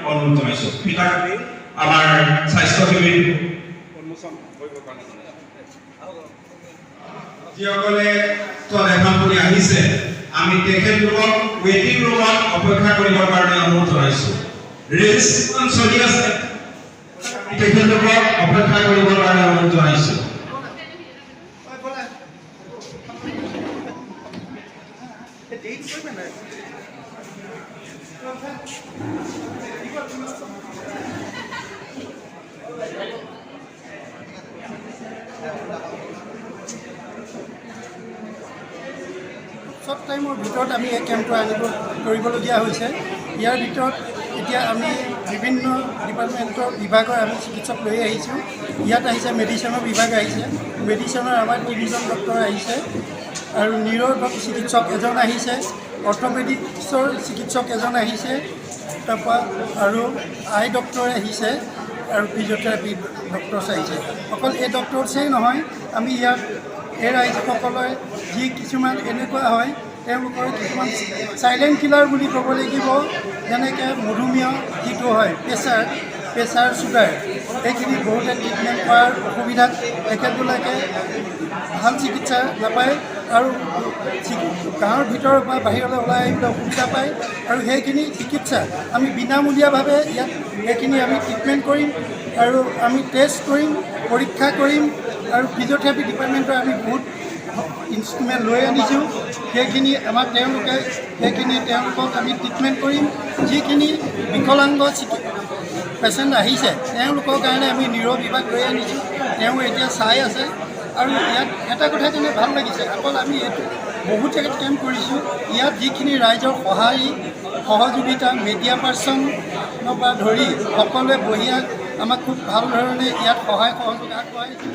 অনুৰোধ জনাইছোঁ পিতাকাপি আমাৰ স্বাস্থ্য শিবিৰ উন্মোচন কৰিবৰ কাৰণে যিসকলে এখন কৰি আহিছে আমি তেখেতলোকক ৱেটিং ৰুমত অপেক্ষা কৰিবৰ কাৰণে অনুৰোধ জনাইছোঁ ৰেজিষ্ট্ৰেশ্যন চলি আছে তেখেতলোকক অপেক্ষা কৰিবৰ কাৰণে অনুৰোধ জনাইছোঁ শৰ্ট টাইমৰ ভিতৰত আমি এই কেম্পটো কৰিবলগীয়া হৈছে ইয়াৰ ভিতৰত এতিয়া আমি বিভিন্ন ডিপাৰ্টমেণ্টৰ বিভাগৰ আমি চিকিৎসক লৈ আহিছোঁ ইয়াত আহিছে মেডিচিনৰ বিভাগ আহিছে মেডিচিনৰ আমাৰ 3জন ডক্টৰ আহিছে আৰু নিউৰ চিকিৎসক এজন আহিছে অৰ্থপেডিক্সৰ চিকিৎসক এজন আহিছে তাৰপৰা আৰু আই ডক্টৰ আহিছে আৰু ফিজিঅ'থেৰাপি ডক্টৰছ আহিছে অকল এই ডক্টৰছেই নহয় আমি ইয়াত এই ৰাইজসকলে যি কিছুমান এনেকুৱা হয় তেওঁলোকৰ কিছুমান চাইলেণ্ট কিলাৰ বুলি ক'ব লাগিব যেনেকৈ মধুমেহ যিটো হয় প্ৰেছাৰ চুগাৰ এইখিনি বহুতে ট্ৰিটমেণ্ট কৰাৰ অসুবিধাত তেখেতবিলাকে ভাল চিকিৎসা নাপায় আৰু গাঁৱৰ ভিতৰৰ পৰা বাহিৰলৈ ওলাই আহিবলৈ অসুবিধা পায় আৰু সেইখিনি চিকিৎসা আমি বিনামূলীয়াভাৱে ইয়াত সেইখিনি আমি ট্ৰিটমেণ্ট কৰিম আৰু আমি টেষ্ট কৰিম পৰীক্ষা কৰিম আৰু ফিজিঅ'থেৰাপি ডিপাৰ্টমেণ্টৰ আমি বহুত ইনষ্ট্ৰুমেণ্ট লৈ আনিছোঁ সেইখিনি আমাক তেওঁলোকক আমি ট্ৰিটমেণ্ট কৰিম যিখিনি বিকলাংগ পেচেণ্ট আহিছে তেওঁলোকৰ কাৰণে আমি নিউৰ বিভাগ লৈ আনিছোঁ তেওঁ এতিয়া চাই আছে আৰু ইয়াত এটা কথা যেনে ভাল লাগিছে অকল আমি এইটো বহুত জেগাত কেম্প কৰিছোঁ ইয়াত যিখিনি ৰাইজৰ সহযোগিতা মিডিয়া পাৰ্চনৰ পৰা ধৰি সকলোৱে বহি আমাক খুব ভাল ধৰণে ইয়াত সহায় সহযোগ আগবঢ়াইছে